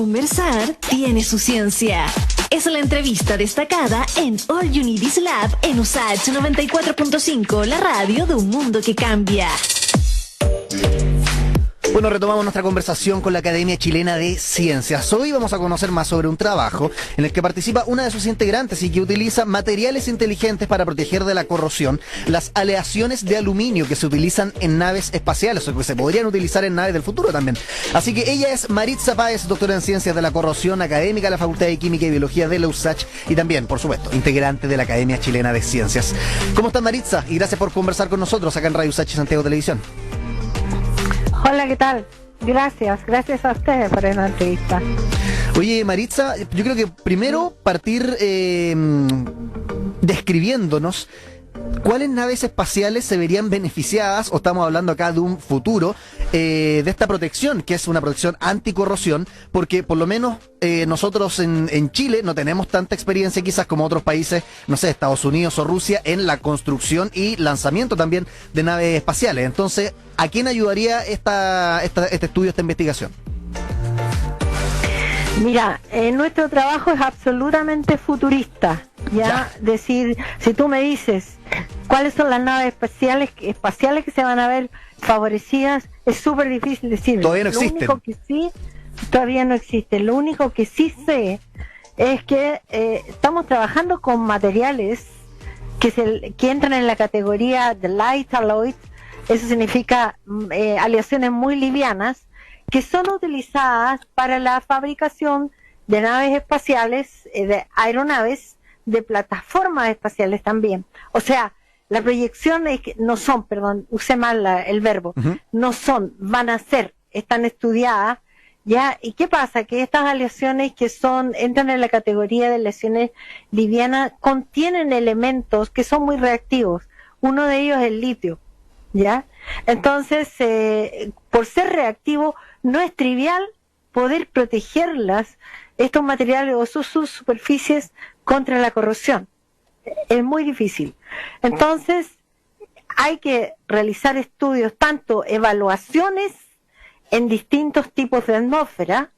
Conversar tiene su ciencia. Es la entrevista destacada en All You Need Is Lab en USACH 94.5, la radio de un mundo que cambia. Bueno, retomamos nuestra conversación con la Academia Chilena de Ciencias. Hoy vamos a conocer más sobre un trabajo en el que participa una de sus integrantes y que utiliza materiales inteligentes para proteger de la corrosión las aleaciones de aluminio que se utilizan en naves espaciales o que se podrían utilizar en naves del futuro también. Así que ella es Maritza Páez, doctora en Ciencias de la Corrosión, académica de la Facultad de Química y Biología de la USACH y también, por supuesto, integrante de la Academia Chilena de Ciencias. ¿Cómo estás, Maritza? Y gracias por conversar con nosotros acá en Radio USACH y Santiago Televisión. Hola, ¿qué tal? Gracias a ustedes por la entrevista. Oye, Maritza, yo creo que primero partir describiéndonos cuáles naves espaciales se verían beneficiadas, o estamos hablando acá de un futuro, de esta protección, que es una protección anticorrosión, porque por lo menos nosotros en Chile no tenemos tanta experiencia quizás como otros países, no sé, Estados Unidos o Rusia, en la construcción y lanzamiento también de naves espaciales. Entonces, ¿a quién ayudaría este estudio, esta investigación? Mira, nuestro trabajo es absolutamente futurista, ¿ya? Decir, si tú me dices cuáles son las naves espaciales que se van a ver favorecidas, es súper difícil decirlo. Todavía no existen. Lo único que sí, todavía no existe. Lo único que sí sé es que estamos trabajando con materiales que entran en la categoría de light alloys. Eso significa aleaciones muy livianas, que son utilizadas para la fabricación de naves espaciales, de aeronaves, de plataformas espaciales también. O sea, la proyección es que no son, perdón, usé mal el verbo, no son, van a ser, están estudiadas, ¿ya? ¿Y qué pasa? Que estas aleaciones que entran en la categoría de lesiones livianas, contienen elementos que son muy reactivos. Uno de ellos es el litio, ¿ya? Entonces, por ser reactivo, no es trivial poder protegerlas, estos materiales o sus superficies, contra la corrosión. Es muy difícil. Entonces, hay que realizar estudios, tanto evaluaciones en distintos tipos de atmósfera,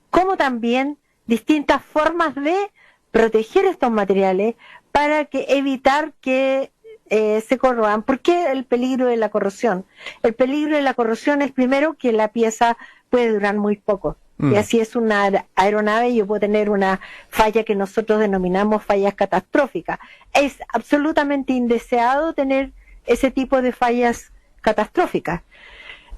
como también distintas formas de proteger estos materiales para evitar que se corroan. ¿Por qué el peligro de la corrosión? El peligro de la corrosión es primero que la pieza puede durar muy poco. Y así es una aeronave, yo puedo tener una falla que nosotros denominamos fallas catastróficas. Es absolutamente indeseado tener ese tipo de fallas catastróficas.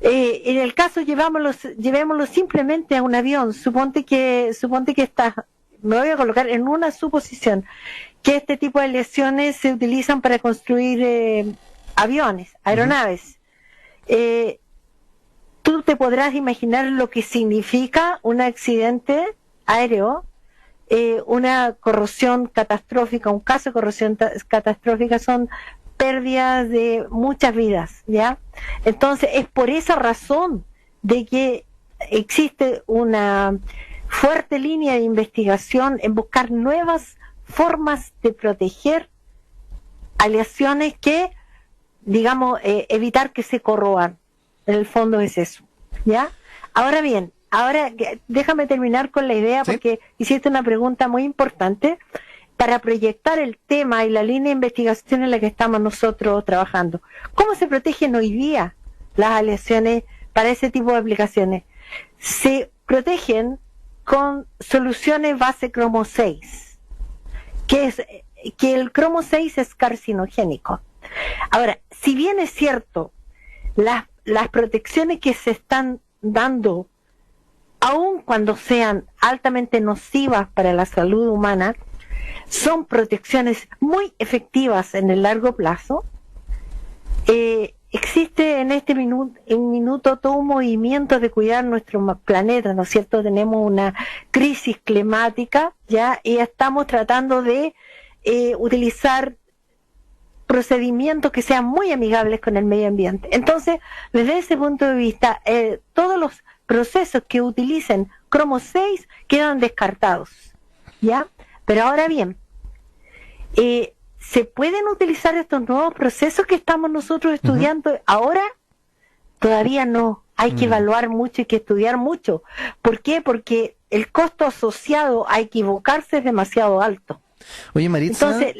En el caso, llevémoslo simplemente a un avión. Suponte que me voy a colocar en una suposición, que este tipo de lesiones se utilizan para construir aviones, aeronaves. Tú te podrás imaginar lo que significa un accidente aéreo, una corrosión catastrófica, un caso de corrosión catastrófica son pérdidas de muchas vidas, ¿ya? Entonces, es por esa razón de que existe una fuerte línea de investigación en buscar nuevas formas de proteger aleaciones que, digamos, evitar que se corroan. En el fondo es eso, ¿ya? Ahora bien, déjame terminar con la idea, porque hiciste una pregunta muy importante para proyectar el tema y la línea de investigación en la que estamos nosotros trabajando. ¿Cómo se protegen hoy día las aleaciones para ese tipo de aplicaciones? Se protegen con soluciones base cromo 6, que el cromo 6 es carcinogénico. Ahora, si bien es cierto, las protecciones que se están dando, aun cuando sean altamente nocivas para la salud humana, son protecciones muy efectivas en el largo plazo. Existe en este minuto todo un movimiento de cuidar nuestro planeta, ¿no es cierto? Tenemos una crisis climática, ¿ya? Y estamos tratando de utilizar procedimientos que sean muy amigables con el medio ambiente. Entonces, desde ese punto de vista, todos los procesos que utilicen cromo 6 quedan descartados, ¿ya? Pero ahora bien, ¿se pueden utilizar estos nuevos procesos que estamos nosotros estudiando ahora? Todavía no. Hay que evaluar mucho y que estudiar mucho. ¿Por qué? Porque el costo asociado a equivocarse es demasiado alto. Oye, Maritza, Entonces,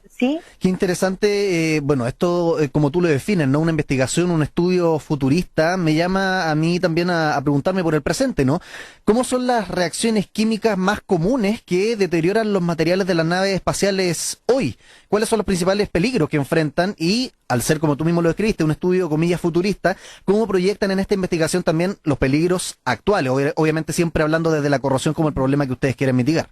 ¿sí? qué interesante, bueno, esto como tú lo defines, ¿no? Una investigación, un estudio futurista, me llama a mí también a preguntarme por el presente, ¿no? ¿Cómo son las reacciones químicas más comunes que deterioran los materiales de las naves espaciales hoy? ¿Cuáles son los principales peligros que enfrentan? Y, al ser, como tú mismo lo describiste, un estudio, comillas, futurista, ¿cómo proyectan en esta investigación también los peligros actuales? Obviamente siempre hablando desde la corrosión como el problema que ustedes quieren mitigar.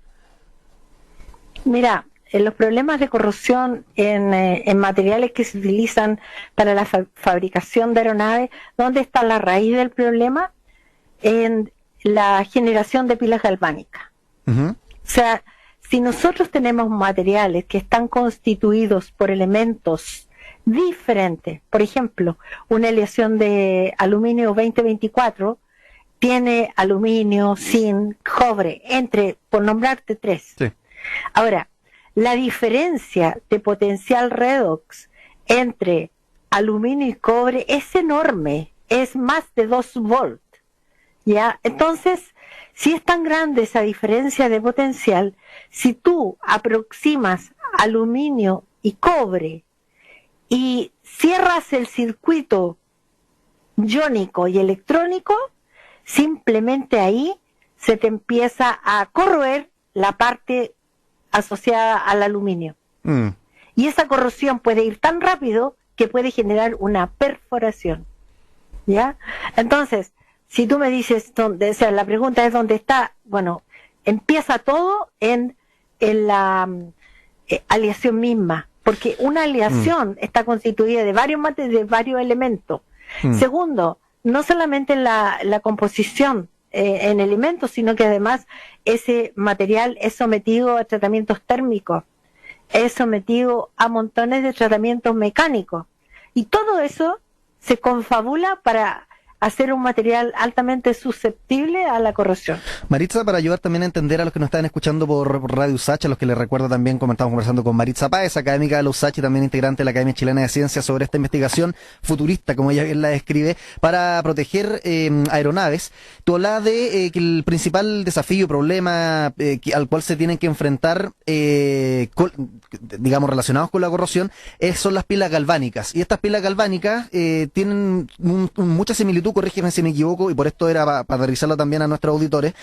Mira, los problemas de corrosión en materiales que se utilizan para la fabricación de aeronaves, ¿dónde está la raíz del problema? En la generación de pilas galvánicas. O sea, si nosotros tenemos materiales que están constituidos por elementos diferentes, por ejemplo, una aleación de aluminio 2024 tiene aluminio, zinc, cobre, por nombrarte 3. Sí. Ahora, la diferencia de potencial redox entre aluminio y cobre es enorme, es más de 2 volts, ¿ya? Entonces, si es tan grande esa diferencia de potencial, si tú aproximas aluminio y cobre y cierras el circuito iónico y electrónico, simplemente ahí se te empieza a corroer la parte asociada al aluminio. Y esa corrosión puede ir tan rápido que puede generar una perforación, ¿ya? Entonces, si tú me dices, o sea, la pregunta es ¿dónde está? Bueno, empieza todo en la aleación misma, porque una aleación está constituida de varios elementos. Segundo, no solamente la composición en elementos, sino que además ese material es sometido a tratamientos térmicos, es sometido a montones de tratamientos mecánicos, y todo eso se confabula para hacer un material altamente susceptible a la corrosión. Maritza, para ayudar también a entender a los que nos están escuchando por Radio USACH, a los que les recuerdo también, como estamos conversando con Maritza Páez, académica de la USACH y también integrante de la Academia Chilena de Ciencias, sobre esta investigación futurista, como ella bien la describe, para proteger aeronaves. Tú hablabas de que el principal desafío y problema al cual se tienen que enfrentar, digamos, relacionados con la corrosión, son las pilas galvánicas. Y estas pilas galvánicas tienen mucha similitud, corrígeme si me equivoco, y por esto era para aterrizarlo también a nuestros auditores,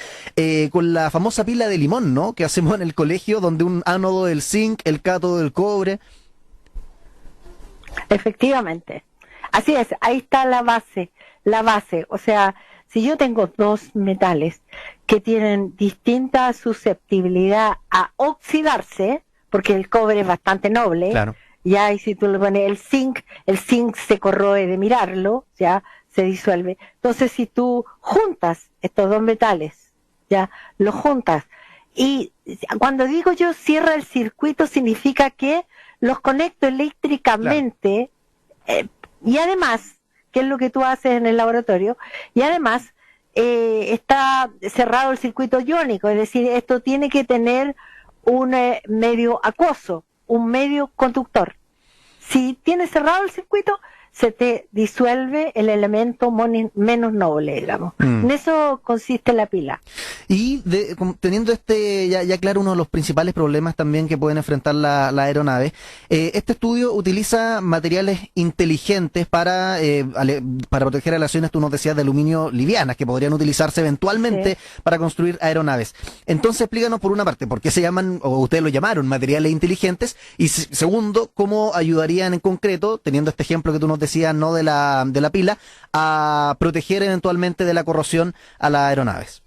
con la famosa pila de limón, ¿no?, que hacemos en el colegio, donde un ánodo del zinc, el cátodo del cobre. Efectivamente, así es, ahí está la base, o sea, si yo tengo dos metales que tienen distinta susceptibilidad a oxidarse, porque el cobre es bastante noble, claro, ya, y si tú le pones el zinc se corroe de mirarlo, ya, se disuelve. Entonces, si tú juntas estos dos metales, ya, los juntas, y cuando digo yo cierra el circuito, significa que los conecto eléctricamente, claro. Y además, que es lo que tú haces en el laboratorio, y además está cerrado el circuito iónico, es decir, esto tiene que tener un medio acuoso, un medio conductor. Si tienes cerrado el circuito, se te disuelve el elemento menos noble, digamos. En eso consiste la pila. Y teniendo ya claro, uno de los principales problemas también que pueden enfrentar la aeronave, este estudio utiliza materiales inteligentes para proteger aleaciones, tú nos decías, de aluminio livianas, que podrían utilizarse eventualmente para construir aeronaves. Entonces, explícanos por una parte, ¿por qué se llaman, o ustedes lo llamaron, materiales inteligentes? Y segundo, ¿cómo ayudarían en concreto, teniendo este ejemplo que tú nos decías, no de la pila, a proteger eventualmente de la corrosión a las aeronaves?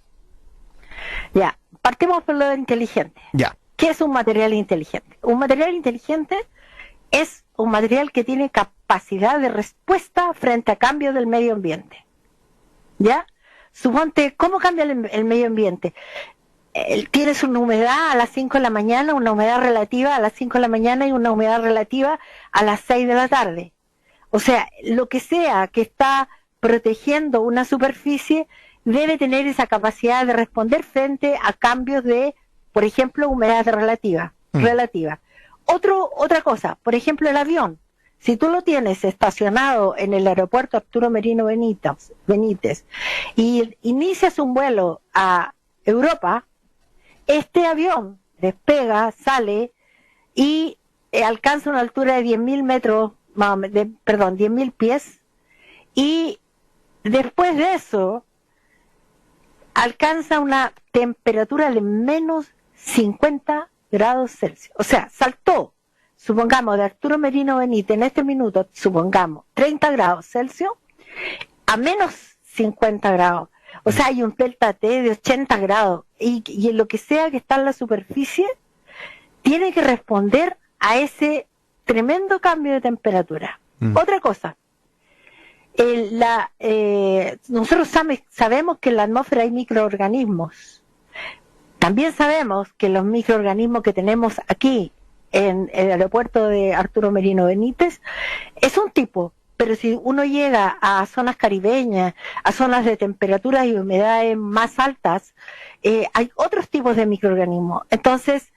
Ya, partimos por lo inteligente. Ya. ¿Qué es un material inteligente? Un material inteligente es un material que tiene capacidad de respuesta frente a cambios del medio ambiente. ¿Ya? Suponte, ¿cómo cambia el medio ambiente? Tienes una humedad a las 5 de la mañana, una humedad relativa a las 5 de la mañana y una humedad relativa a las 6 de la tarde. O sea, lo que sea que está protegiendo una superficie debe tener esa capacidad de responder frente a cambios de, por ejemplo, humedad relativa. Otra cosa, por ejemplo, el avión. Si tú lo tienes estacionado en el aeropuerto Arturo Merino Benítez y inicias un vuelo a Europa, este avión despega, sale y alcanza una altura de 10.000 metros, 10.000 pies, y después de eso alcanza una temperatura de menos 50 grados Celsius. O sea, saltó, supongamos, de Arturo Merino Benítez en este minuto, supongamos, 30 grados Celsius a menos 50 grados. O sea, hay un delta T de 80 grados. Y en lo que sea que está en la superficie, tiene que responder a ese tremendo cambio de temperatura. Otra cosa, nosotros sabemos que en la atmósfera hay microorganismos. También sabemos que los microorganismos que tenemos aquí en el aeropuerto de Arturo Merino Benítez es un tipo, pero si uno llega a zonas caribeñas, a zonas de temperaturas y humedades más altas, hay otros tipos de microorganismos. Entonces,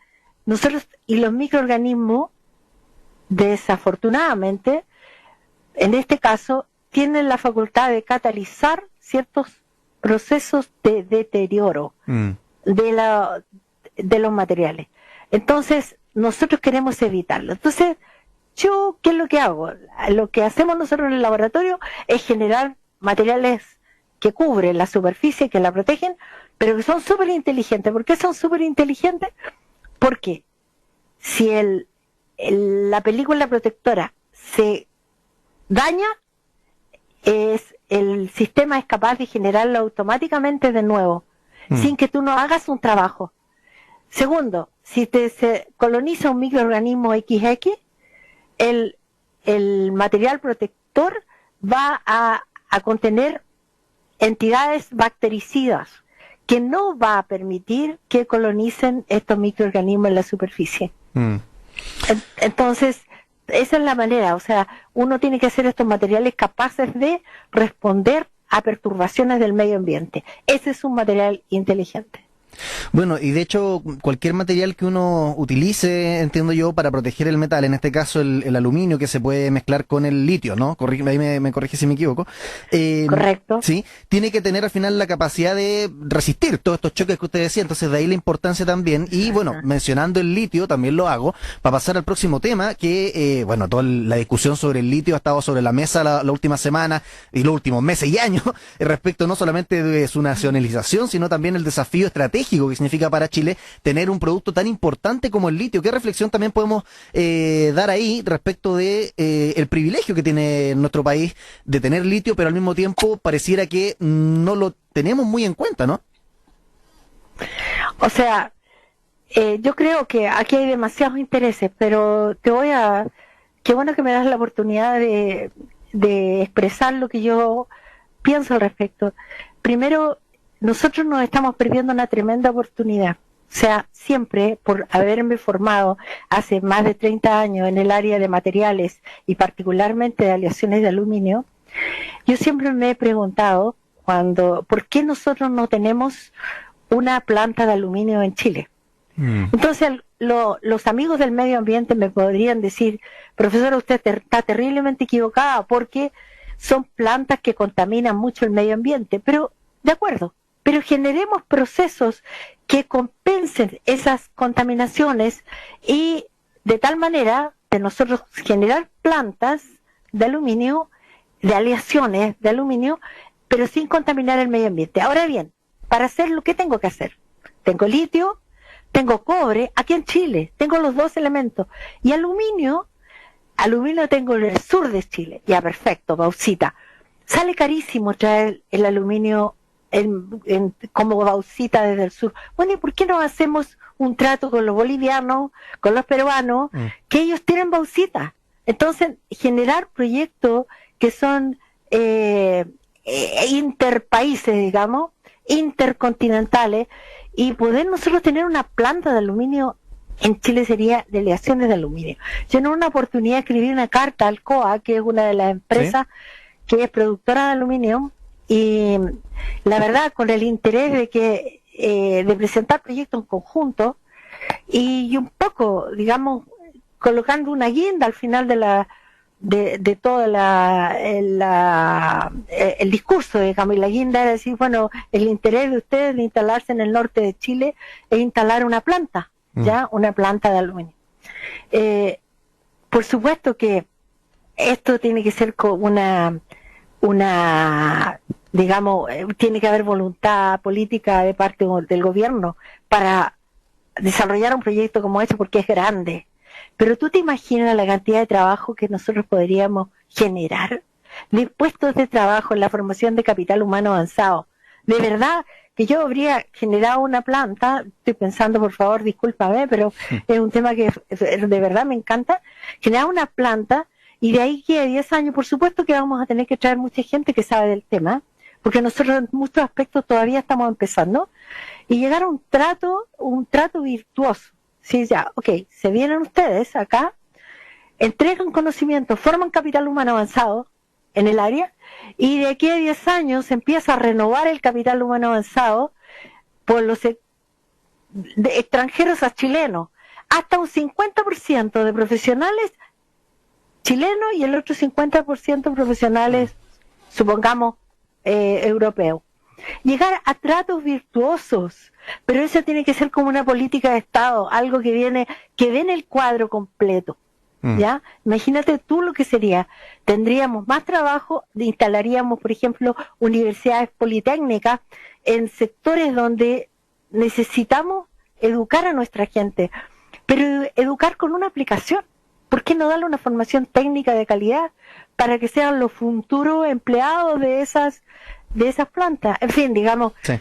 nosotros y los microorganismos, desafortunadamente, en este caso, tienen la facultad de catalizar ciertos procesos de deterioro de los materiales. Entonces, nosotros queremos evitarlo. Entonces, ¿qué es lo que hago? Lo que hacemos nosotros en el laboratorio es generar materiales que cubren la superficie, que la protegen, pero que son súper inteligentes. ¿Por qué son súper inteligentes? Porque si la película protectora se daña, el sistema es capaz de generarlo automáticamente de nuevo, sin que tú no hagas un trabajo. Segundo, si se coloniza un microorganismo XX, el material protector va a contener entidades bactericidas que no va a permitir que colonicen estos microorganismos en la superficie. Entonces, esa es la manera, o sea, uno tiene que hacer estos materiales capaces de responder a perturbaciones del medio ambiente. Ese es un material inteligente. Bueno, y de hecho, cualquier material que uno utilice, entiendo yo, para proteger el metal, en este caso el aluminio, que se puede mezclar con el litio, ¿no? Ahí me corrige si me equivoco. Correcto. Sí, tiene que tener al final la capacidad de resistir todos estos choques que usted decía, entonces de ahí la importancia también. Y bueno, mencionando el litio, también lo hago, para pasar al próximo tema, que, bueno, toda la discusión sobre el litio ha estado sobre la mesa la última semana y los últimos meses y años, respecto no solamente de su nacionalización, sino también el desafío estratégico que significa para Chile tener un producto tan importante como el litio. ¿Qué reflexión también podemos dar ahí respecto de el privilegio que tiene nuestro país de tener litio, pero al mismo tiempo pareciera que no lo tenemos muy en cuenta, ¿no? O sea, yo creo que aquí hay demasiados intereses, pero qué bueno que me das la oportunidad de expresar lo que yo pienso al respecto. Primero, nosotros nos estamos perdiendo una tremenda oportunidad. O sea, siempre, por haberme formado hace más de 30 años en el área de materiales y particularmente de aleaciones de aluminio, yo siempre me he preguntado ¿por qué nosotros no tenemos una planta de aluminio en Chile? Entonces, los amigos del medio ambiente me podrían decir, profesora, usted está terriblemente equivocada porque son plantas que contaminan mucho el medio ambiente. Pero, de acuerdo, pero generemos procesos que compensen esas contaminaciones y de tal manera de nosotros generar plantas de aluminio, de aleaciones de aluminio, pero sin contaminar el medio ambiente. Ahora bien, para hacerlo, ¿qué tengo que hacer? Tengo litio, tengo cobre, aquí en Chile, tengo los dos elementos. Y aluminio tengo en el sur de Chile. Ya, perfecto, bauxita. Sale carísimo traer el aluminio como bauxita desde el sur. Bueno, ¿y por qué no hacemos un trato con los bolivianos, con los peruanos, que ellos tienen bauxita? Entonces, generar proyectos que son interpaíses, digamos, intercontinentales, y poder nosotros tener una planta de aluminio en Chile sería de aleaciones de aluminio. Yo en una oportunidad escribí una carta al COA, que es una de las empresas que es productora de aluminio, y la verdad, con el interés de presentar proyectos en conjunto y un poco, digamos, colocando una guinda al final de de todo el discurso de Camila Guinda era decir, bueno, el interés de ustedes de instalarse en el norte de Chile es instalar una planta, ya, una planta de aluminio. Por supuesto que esto tiene que ser como digamos, tiene que haber voluntad política de parte del gobierno para desarrollar un proyecto como ese porque es grande. Pero tú te imaginas la cantidad de trabajo que nosotros podríamos generar, de puestos de trabajo en la formación de capital humano avanzado. De verdad que yo habría generado una planta, estoy pensando, por favor, discúlpame, pero es un tema que de verdad me encanta, generar una planta y de ahí que a 10 años, por supuesto que vamos a tener que traer mucha gente que sabe del tema, porque nosotros en muchos aspectos todavía estamos empezando, y llegar a un trato virtuoso. Sí, ya, ok, se vienen ustedes acá, entregan conocimiento, forman capital humano avanzado en el área, y de aquí a 10 años se empieza a renovar el capital humano avanzado por los de extranjeros a chilenos, hasta un 50% de profesionales chilenos y el otro 50% profesionales, supongamos, europeos. Llegar a tratos virtuosos, pero eso tiene que ser como una política de Estado, algo que den el cuadro completo. ¿Ya? Imagínate tú lo que sería. Tendríamos más trabajo, instalaríamos, por ejemplo, universidades politécnicas en sectores donde necesitamos educar a nuestra gente, pero educar con una aplicación. ¿Por qué no darle una formación técnica de calidad para que sean los futuros empleados de esas plantas? En fin, digamos, sí.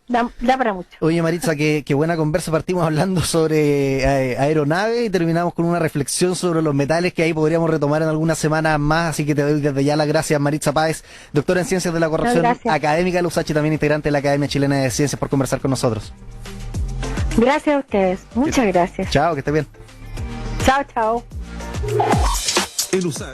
Da para mucho. Oye, Maritza, qué buena conversa. Partimos hablando sobre aeronaves y terminamos con una reflexión sobre los metales que ahí podríamos retomar en algunas semanas más. Así que te doy desde ya las gracias, Maritza Páez, doctora en Ciencias de la Corrupción académica de la USACH y también integrante de la Academia Chilena de Ciencias, por conversar con nosotros. Gracias a ustedes. Muchas gracias. Chao, que estés bien. Chao, chao.